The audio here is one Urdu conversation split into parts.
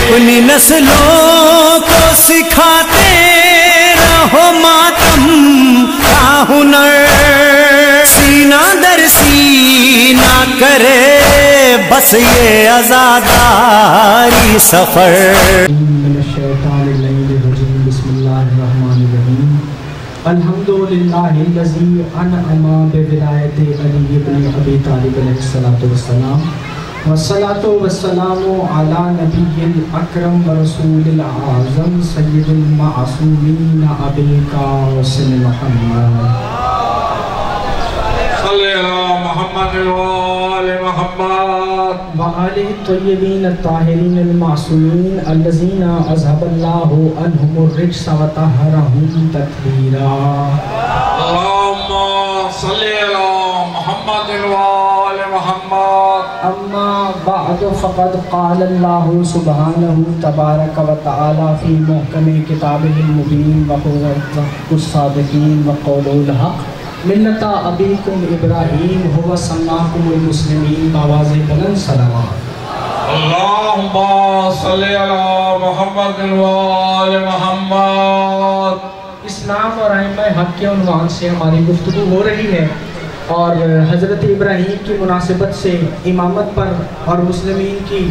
اپنی نسلوں کو سکھاتے رہو ماتم کا ہنر، سینہ در سینہ کرے بس یہ عزاداری سفر۔ من الشیطان الرجیم، بسم اللہ الرحمن الرحیم۔ الحمدللہ الذی انعم بولایت علی بن ابی طالب علیہ الصلوۃ والسلام، والصلاۃ والسلام علی نبی الاکرم ورسول الاعظم سید المعصومین ابی القاسم محمد صلی اللہ محمد وآل محمد وآلہ الطیبین الطاہرین المعصومین الذین اذھب اللہ عنہم الرجس وطہرہم تطہیرا۔ اللہم صلی اللہ محمد وآل محمد۔ اما بعد فقد قال اللہ سبحانہ تبارک و تعالی فی محکم کتابہ المبین وهو الصادقین وقول الحق ملت ابیکم ابراہیم هو سماکم المسلمین، بآواز بلند صلوات۔ اللہم صلی اللہ محمد وآل محمد۔ اسلام اور ائمہ حق کے عنوان سے ہماری گفتگو ہو رہی ہے، اور حضرت ابراہیم کی مناسبت سے امامت پر اور مسلمین کی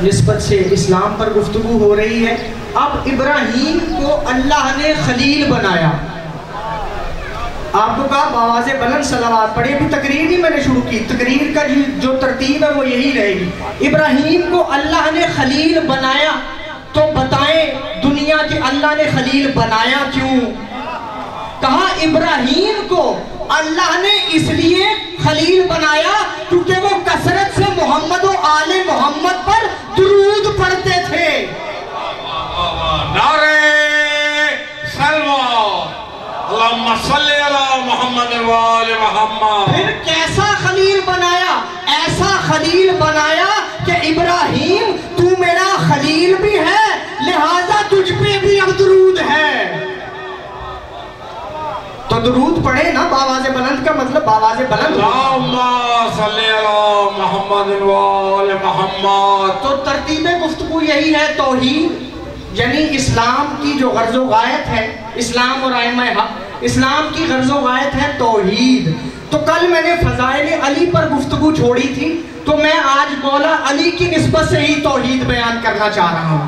نسبت سے اسلام پر گفتگو ہو رہی ہے۔ اب ابراہیم کو اللہ نے خلیل بنایا۔ آپ کو کہا بآواز بلند صلوات پڑھے، ابھی تقریر ہی میں نے شروع کی، تقریر کا جو ترتیب ہے وہ یہی رہے گی۔ ابراہیم کو اللہ نے خلیل بنایا، تو بتائیں دنیا کے اللہ نے خلیل بنایا کیوں؟ کہا ابراہیم کو اللہ نے اس لیے خلیل بنایا کیونکہ وہ کثرت سے محمد و آل محمد پر درود پڑھتے تھے۔ نعرہ سلوات، اللہم صلی اللہ محمد وآل محمد۔ پھر کیسا خلیل بنایا؟ ایسا خلیل بنایا کہ ابراہیم تو میرا خلیل بھی ہے، لہذا تجھ پہ بھی اب درود ہے۔ تو درود پڑھے نا بآواز بلند، کا مطلب بآواز بلند۔ اللہم صلی اللہ محمد وآل محمد۔ تو ترتیب گفتگو یہی ہے، توحید یعنی اسلام کی جو غرض و غایت ہے، اسلام اور ائمہ حق، اسلام کی غرض و غایت ہے توحید۔ تو کل میں نے فضائل علی پر گفتگو چھوڑی تھی، تو میں آج مولا علی کی نسبت سے ہی توحید بیان کرنا چاہ رہا ہوں۔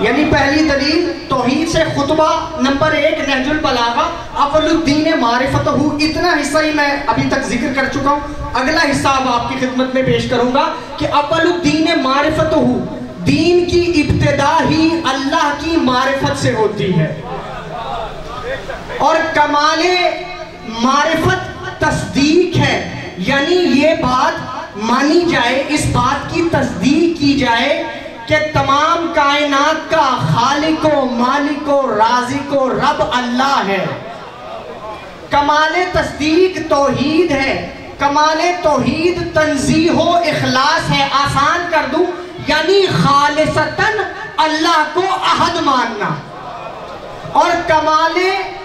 یعنی پہلی دلیل توحید سے خطبہ نمبر 1 نہج البلاغہ، اول الدین معرفتہ، اتنا حصہ ہی میں ابھی تک ذکر کر چکا ہوں۔ اگلا حصہ اب آپ کی خدمت میں پیش کروں گا کہ اول الدین معرفتہ، دین کی ابتدا ہی اللہ کی معرفت سے ہوتی ہے، اور کمال معرفت تصدیق ہے، یعنی یہ بات مانی جائے، اس بات کی تصدیق کی جائے کہ تمام کائنات کا خالق و مالک و رازق و رب اللہ ہے۔ کمال تصدیق توحید ہے، کمال توحید تنزیہ و اخلاص ہے۔ آسان کر دوں، یعنی خالصتاً اللہ کو احد ماننا۔ اور کمال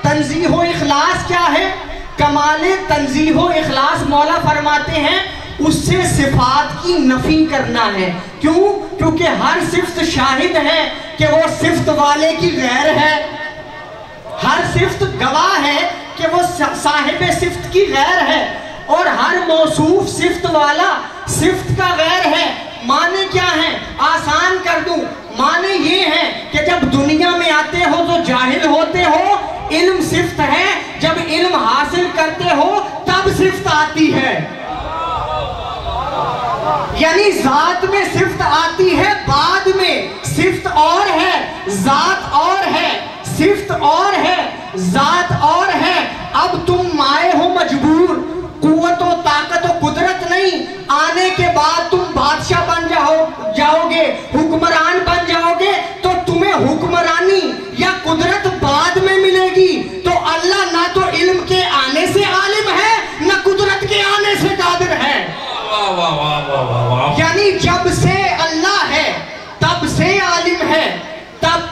تنزیہ و اخلاص کیا ہے؟ کمال تنزیہ و اخلاص مولا فرماتے ہیں اس سے صفات کی نفی کرنا ہے۔ کیوں؟ کیونکہ ہر صفت شاہد ہے کہ وہ صفت والے کی غیر ہے، ہر صفت گواہ ہے کہ وہ صاحب صفت کی غیر ہے، اور ہر موصوف صفت والا صفت کا غیر ہے۔ معنی کیا ہے؟ آسان کر دوں، معنی یہ ہے کہ جب دنیا میں آتے ہو تو جاہل ہوتے ہو، علم صفت ہے، جب علم حاصل کرتے ہو تب صفت آتی ہے۔ یعنی ذات میں صفت آتی ہے، بعد میں صفت اور ہے، ذات اور ہے، صفت اور ہے، ذات اور ہے۔ اب تم مائے ہو مجبور، قوت و طاقت و قدرت نہیں، آنے کے بعد تم بادشاہ بن جاؤ گے، حکمران بن جاؤ گے، تو تمہیں حکمرانی یا قدرت بعد میں ملے گی۔ تو اللہ نہ تو علم کے آنے سے عالم ہے، نہ قدرت کے آنے سے قادر ہے۔ یعنی جب سے اللہ ہے تب سے عالم ہے،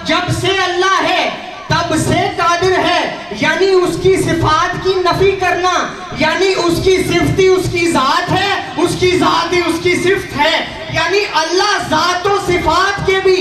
جب سے اللہ ہے تب سے قادر ہے۔ یعنی اس کی صفات کی نفی کرنا، یعنی اس کی صفتی اس کی ذات ہے، اس کی ذات ہی اس کی صفت ہے۔ یعنی اللہ ذات و صفات کے بھی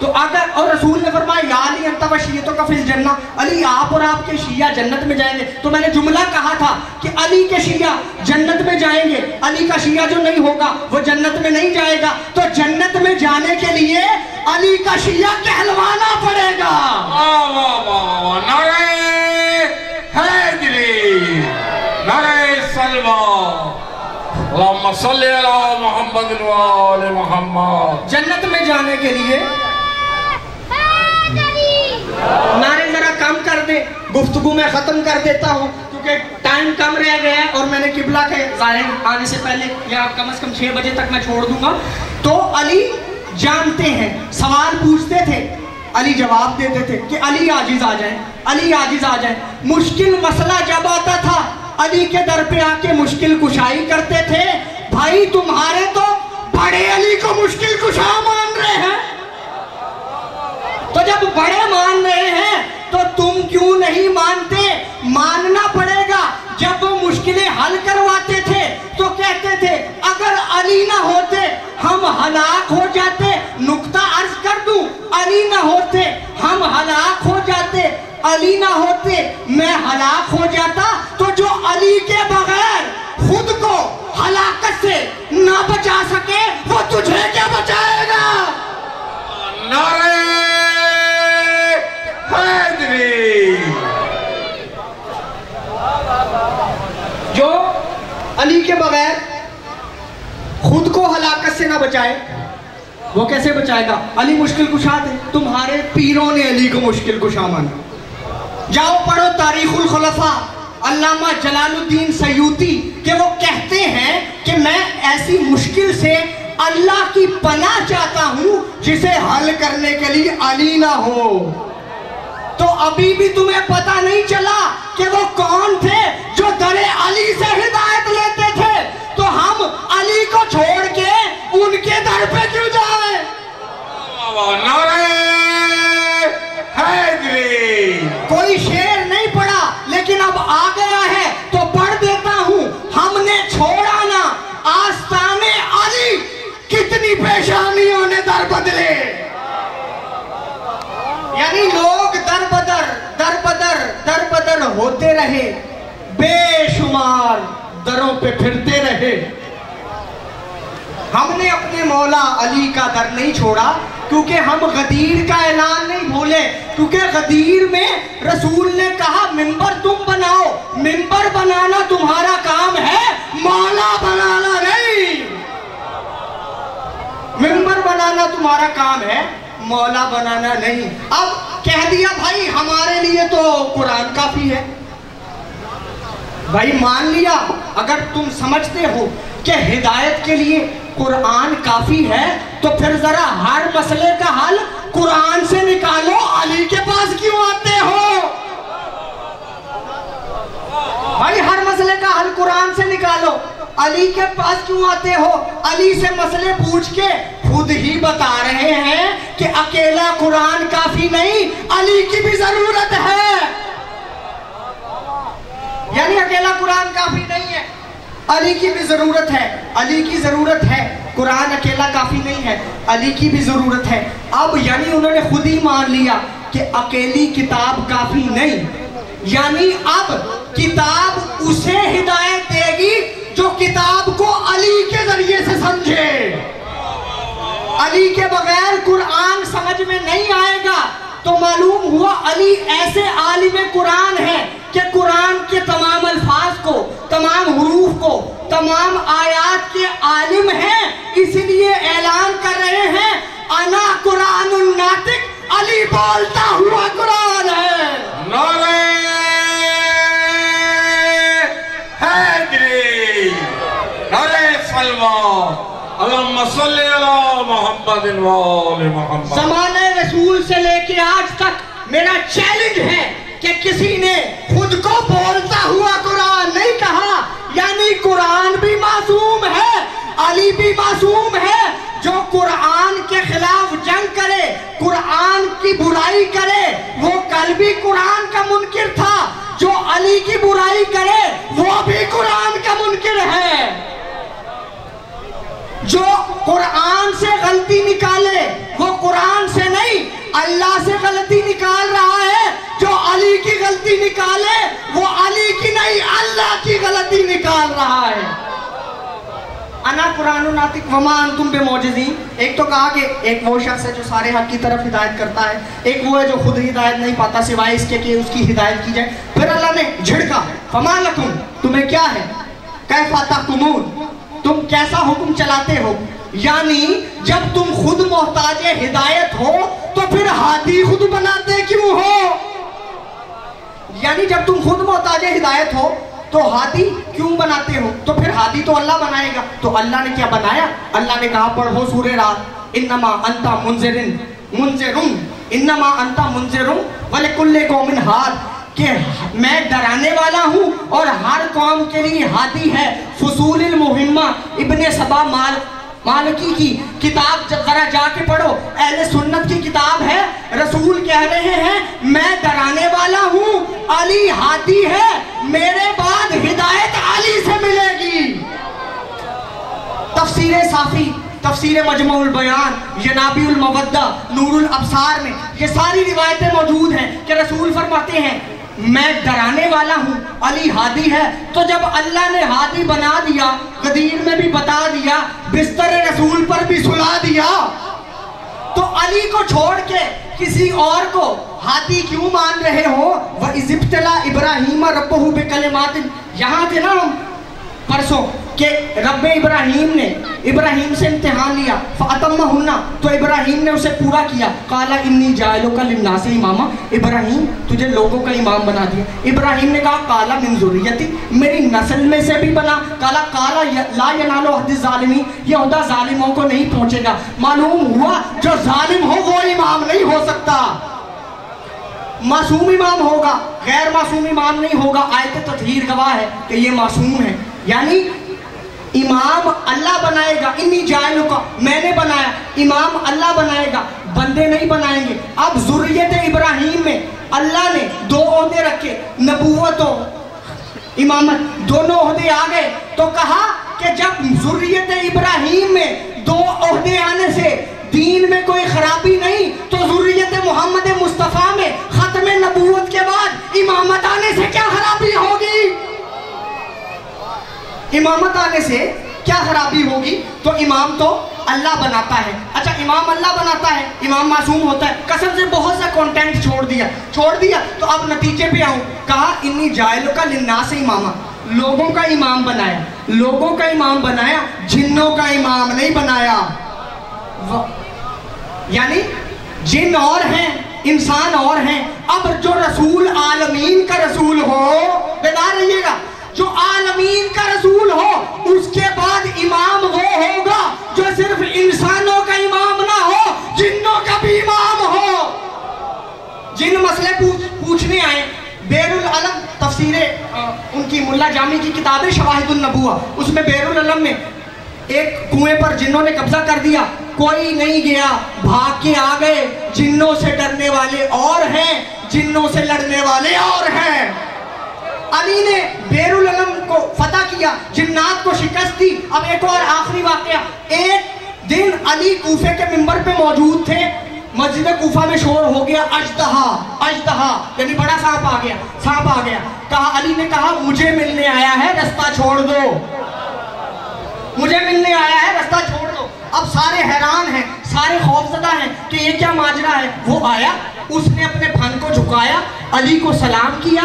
تو اگر اور رسول نے فرمایا یا علی انت و شیعتک فی الجنہ، علی آپ اور آپ کے شیعہ جنت میں جائیں گے. تو میں نے جملہ کہا تھا کہ علی کے شیعہ جنت میں جائیں گے، علی کا شیعہ جو نہیں ہوگا وہ جنت میں نہیں جائے گا. تو جنت میں جانے کے لیے علی کا شیعہ کہلوانا پڑے گا. واہ واہ واہ، نعرہ حیدری، نعرہ سلوان، اللہم صلی علی محمد و آل محمد. جنت میں جانے کے لیے نعرے ذرا کم کر دے، گفتگو میں ختم کر دیتا ہوں کیونکہ ٹائم کم رہ گیا ہے اور میں نے قبلہ کے ظاہر آنے سے پہلے یا کم از کم 6 بجے تک میں چھوڑ دوں گا. تو علی جانتے ہیں، سوال پوچھتے تھے، علی جواب دیتے تھے کہ علی عاجز آ جائیں، علی عاجز آ جائیں. مشکل مسئلہ جب آتا تھا علی کے در پہ آ کے مشکل کشائی کرتے تھے. بھائی تمہارے تو بڑے علی کو مشکل کشا مان رہے ہیں، تو جب بڑے مان رہے ہیں تو تم کیوں نہیں مانتے؟ ماننا پڑے گا. جب وہ مشکلیں حل کرواتے تھے تو کہتے تھے اگر علی نہ ہوتے ہم ہلاک ہو جاتے. نقطہ عرض کر دوں، علی نہ ہوتے ہم ہلاک ہو جاتے، علی نہ ہوتے میں ہلاک ہو جاتا. تو جو علی کے بغیر خود کو ہلاکت سے نہ بچا سکے وہ تجھے کیا بچائے گا؟ نعرہ حیدری. جو علی کے بغیر خود کو ہلاکت سے نہ بچائے وہ کیسے بچائے گا؟ علی مشکل کشا تھے، تمہارے پیروں نے علی کو مشکل کشا مانا. جاؤ پڑھو تاریخ الخلفاء علامہ جلال الدین سیوطی کہ وہ کہتے ہیں کہ میں ایسی مشکل سے اللہ کی پناہ چاہتا ہوں جسے حل کرنے کے لیے علی نہ ہو. تو ابھی بھی تمہیں پتہ نہیں چلا کہ وہ کون تھے جو در علی سے ہدایت لیتے تھے. تو ہم علی کو چھوڑ کے ان کے در پہ کیوں جائیں؟ نعرہ حیدری. کوئی شعر نہیں پڑھا لیکن اب آ گیا ہے تو پڑھ دیتا ہوں. ہم نے چھوڑا نا آستانے علی، کتنی پیشانیوں نے در بدلے. یعنی لوگ در بدر ہوتے رہے، بے شمار دروں پہ پھرتے رہے. ہم نے اپنے مولا علی کا در نہیں چھوڑا کیونکہ ہم غدیر کا اعلان نہیں بھولے. کیونکہ غدیر میں رسول نے کہا ممبر تم بناؤ، ممبر بنانا تمہارا کام ہے، مولا بنانا نہیں. ممبر بنانا تمہارا کام ہے، مولا بنانا نہیں. اب کہہ دیا بھائی ہمارے لیے تو قرآن کافی ہے. بھائی مان لیا. اگر تم سمجھتے ہو کہ ہدایت کے لیے قرآن کافی ہے تو پھر ذرا ہر مسئلے کا حل قرآن سے نکالو. علی کے پاس کیوں آتے ہو؟ بھائی ہر مسئلے کا حل قرآن سے نکالو، علی کے پاس کیوں آتے ہو؟ علی سے مسئلے پوچھ کے خود ہی بتا رہے ہیں کہ اکیلا قرآن کافی نہیں، علی کی بھی ضرورت ہے. یعنی اکیلا قرآن کافی نہیں ہے، علی کی بھی ضرورت ہے. علی کی ضرورت ہے، قرآن اکیلا کافی نہیں ہے، علی کی بھی ضرورت ہے. اب یعنی انہوں نے خود ہی مان لیا کہ اکیلی کتاب کافی نہیں. یعنی اب کتاب اسے ہدایت دے گی جو کتاب کو علی کے ذریعے سے سمجھے. علی کے بغیر قرآن سمجھ میں نہیں آئے گا. تو معلوم ہوا علی ایسے عالم قرآن ہے کہ قرآن کے تمام الفاظ کو، تمام حروف کو، تمام آیات کے عالم ہیں. اس لیے اعلان کر رہے ہیں انا قرآن الناطق، علی بولتا ہوا قرآن ہے. نعرہ حیدری، نعرہ سلوان، اللہم صلی علی محمد و آل محمد. زمانہ رسول سے لے کے آج تک میرا چیلنج ہے کہ کسی نے خود کو بولتا ہوا قرآن نہیں کہا. یعنی قرآن بھی معصوم ہے، علی بھی معصوم ہے. جو قرآن کے خلاف جنگ کرے، قرآن کی برائی کرے، وہ کل بھی قرآن کا منکر تھا. جو علی کی برائی کرے وہ بھی قرآن کا منکر ہے. جو قرآن سے غلطی نکالے وہ قرآن سے نہیں غلطی نکال رہا ہے، جو علی کی غلطی نکالے وہ علی کی نہیں اللہ کی غلطی نکال رہا ہے۔ انا قرآن ناطق وما انتم بمعجزین۔ ایک تو کہا کہ ایک وہ شخص ہے جو سارے حق کی طرف ہدایت کرتا ہے، ایک وہ ہے جو خود ہدایت نہیں پاتا سوائے اس کے کہ اس کی ہدایت کی جائے۔ پھر اللہ نے جھڑکا، فما لکم، تمہیں کیا ہے، کیف تحکمون، تم کیسا حکم چلاتے ہو؟ یعنی جب تم خود محتاج ہدایت ہو تو پھر ہادی خود بناتے کیوں ہو؟ یعنی جب تم خود محتاج ہدایت ہو تو ہادی کیوں بناتے ہو؟ تو پھر ہادی تو اللہ بنائے گا۔ تو اللہ نے کیا بنایا؟ اللہ نے کہا پڑھو سورہ رات، انما انت منذر انما انت منذر ولکل قوم ہاد، کہ میں ڈرانے والا ہوں اور ہر قوم کے لیے ہادی ہے۔ فصول المہمہ ابن سبا مالکی کی کتاب ذرا جا کے پڑھو، اہل سنت کی کتاب ہے۔ رسول کہہ رہے ہیں میں ڈرانے والا ہوں، علی ہادی ہے، میرے بعد ہدایت علی سے ملے گی۔ تفسیر صافی، تفسیر مجموع البیان، ینابیع المودہ، نور الابصار میں یہ ساری روایتیں موجود ہیں کہ رسول فرماتے ہیں میں ڈرانے والا ہوں، علی ہادی ہے۔ تو جب اللہ نے ہادی بنا دیا، غدیر میں بھی بتا دیا، بستر رسول پر بھی سلا دیا، تو علی کو چھوڑ کے کسی اور کو ہادی کیوں مان رہے ہو؟ وَإِذِ ابْتَلَىٰ إِبْرَاهِيمَ رَبُّهُ بِكَلِمَاتٍ، یہاں تھے نا ہم پرسوں کہ رب ابراہیم نے ابراہیم سے امتحان لیا، فَأَتَمَّهُنَّ، تو ابراہیم نے اسے پورا کیا۔ قَالَ إِنِّي جَاعِلُكَ لِلنَّاسِ إِمَامًا، ابراہیم تجھے لوگوں کا امام بنا دیا۔ ابراہیم نے کہا قَالَ مِن ذُرِّيَّتِي، میری نسل میں سے بھی بنا۔ قَالَ لَا يَنَالُ عَهْدِ الظَّالِمِينَ، یہ عہدہ ظالموں کو نہیں پہنچے گا۔ معلوم ہوا جو ظالم ہو وہ امام نہیں ہو سکتا، معصوم امام ہوگا، غیر معصوم امام نہیں ہوگا۔ آیت تطہیر گواہ ہے کہ یہ معصوم ہے، یعنی امام اللہ بنائے گا۔ انی جاعلک، میں نے بنایا، امام اللہ بنائے گا، بندے نہیں بنائیں گے۔ اب ذریت ابراہیم میں اللہ نے دو عہدے رکھے، نبوت و امامت، دونوں عہدے آ گئے۔ تو کہا کہ جب ذریت ابراہیم میں دو عہدے آنے سے دین میں کوئی خرابی نہیں، تو ذریت محمد مصطفیٰ میں ختم نبوت کے بعد امامت آنے سے کیا خرابی ہوگی؟ امامت آنے سے کیا خرابی ہوگی؟ تو امام تو اللہ بناتا ہے۔ اچھا امام اللہ بناتا ہے، امام معصوم ہوتا ہے، قسم سے بہت سا کانٹینٹ چھوڑ دیا۔ تو اب نتیجے پہ آؤں، کہا انی جاعلک للناس اماما، لوگوں کا امام بنایا، لوگوں کا امام بنایا، جنوں کا امام نہیں بنایا۔ یعنی جن اور ہیں، انسان اور ہیں۔ اب جو رسول عالمین کا رسول ہو، بیدار رہیے گا، جو عالمین کا رسول ہو اس کے بعد امام وہ ہوگا جو صرف انسانوں کا امام نہ ہو، جنوں کا بھی امام ہو۔ جن مسئلے پوچھنے آئے، بیر العلم تفسیر ان کی ملا جامی کی کتاب ہے شواہد النبوہ، اس میں بیر العلم میں ایک کنویں پر جنوں نے قبضہ کر دیا، کوئی نہیں گیا، بھاگ کے آ گئے۔ جنوں سے ڈرنے والے اور ہیں، جنوں سے لڑنے والے اور ہیں۔ علی نے بیر العلم کو فتح کیا، جنات کو شکست دی۔ اب ایک اور آخری واقعہ، ایک دن علی کوفے کے منبر پہ موجود تھے، مسجد کوفہ میں شور ہو گیا، اجدہا یعنی بڑا سانپ آ گیا۔ کہا علی نے کہا مجھے ملنے آیا ہے، رستہ چھوڑ دو، مجھے ملنے آیا ہے، رستہ چھوڑ دو۔ اب سارے حیران ہیں، سارے خوفزدہ ہیں کہ یہ کیا ماجرا ہے۔ وہ آیا، اس نے اپنے پھن کو جھکایا، علی کو سلام کیا،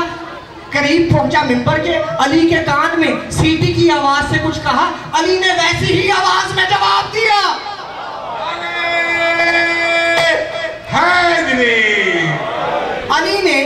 قریب پہنچا منبر کے، علی کے کان میں سیٹی کی آواز سے کچھ کہا، علی نے ویسی ہی آواز میں جواب دیا، علی نے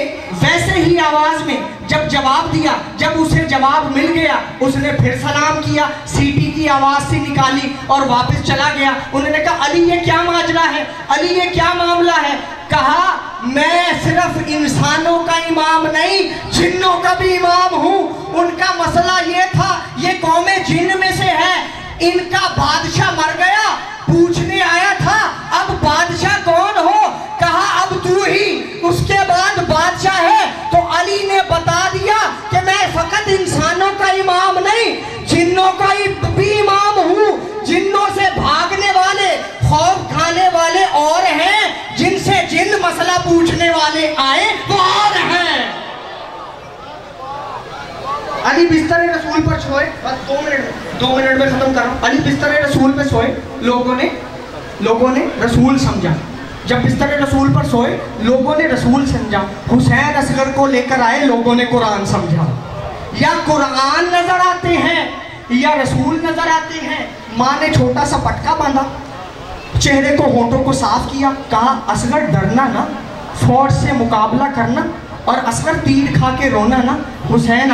ویسے ہی آواز میں جب جواب دیا، جب اسے جواب مل گیا اس نے پھر سلام کیا، سیٹی کی آواز سے نکالی اور واپس چلا گیا۔ انہوں نے کہا علی یہ کیا ماجرا ہے، علی یہ کیا معاملہ ہے؟ کہا میں صرف انسانوں کا امام نہیں، جنوں کا بھی امام ہوں۔ ان کا مسئلہ یہ تھا، یہ قوم جن میں سے ہے، ان کا بادشاہ مر گیا، پوچھنے آیا تھا اب بادشاہ کون ہو؟ کہا اب تو ہی، اس کے بعد بادشاہ ہے۔ تو علی نے بتا دیا کہ میں فقط انسانوں کا امام نہیں، جنوں کا بھی امام ہوں۔ جنوں سے بھاگنے والے، خوف کھانے والے اور ہیں، جن سے جن مسئلہ پوچھے والے آئے وہ اور ہیں. علی بستر رسول پر سوئے, بس 2 منٹ میں ختم کر رہا ہوں. علی بستر رسول پہ سوئے, لوگوں نے رسول سمجھا. جب بستر رسول پر سوئے لوگوں نے رسول سمجھا. حسین اصغر کو لے کر آئے, لوگوں نے قرآن سمجھا. یا قرآن نظر آتے ہیں یا رسول نظر آتے ہیں. ماں نے چھوٹا سا پٹکا باندھا, چہرے کو ہونٹوں کو صاف کیا, کہا اصغر ڈرنا نا, فوج سے مقابلہ کرنا, اور اصغر تیر کھا کے رونا نا. حسین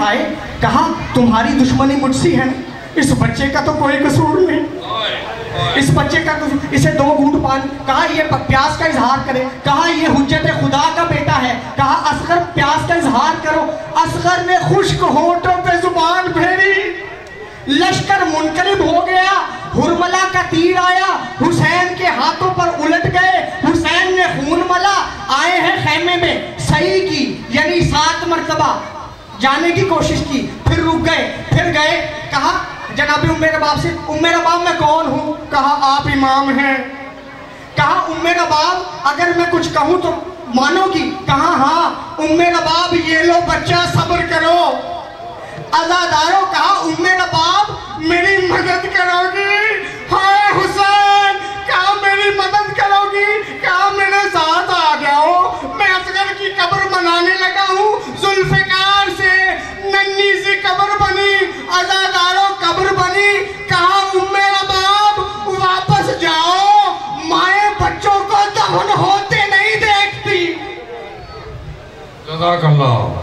آئے, کہا تمہاری دشمنی مجھ سے ہے نا, اس بچے کا تو کوئی قصور نہیں, اس بچے کا اسے 2 گھونٹ پانی. کہا یہ پیاس کا اظہار کرے, کہا یہ حجت خدا کا بیٹا ہے. کہا اصغر پیاس کا اظہار کرو. اصغر نے خشک ہونٹوں پہ زبان پھیری, لشکر منقلب ہو گیا. ہرملا کا تیر آیا, حسین کے ہاتھوں پر الٹ گئے. حسین نے خون ملا. آئے ہیں خیمے میں, صحیح کی یعنی 7 مرتبہ جانے کی کوشش کی, پھر رک گئے, پھر گئے. کہا جناب ام رباب سے, ام رباب میں کون ہوں؟ کہا آپ امام ہیں. کہا ام رباب اگر میں کچھ کہوں تو مانو گی؟ کہا ہاں. ام رباب یہ لو بچہ, صبر کرو. عزاداروں, کہا ام رباب میری مدد کرو گی؟ ہائے حسین, کہا میری مدد کرو گی؟ کہا میرے ساتھ آ جاؤ, میں اصغر کی قبر بنانے لگا ہوں. ذوالفقار سے ننھی سی قبر بنی, عزاداروں قبر بنی. کہا ام رباب واپس جاؤ, مائیں بچوں کو دفن ہوتے نہیں دیکھتی. جزاک اللہ.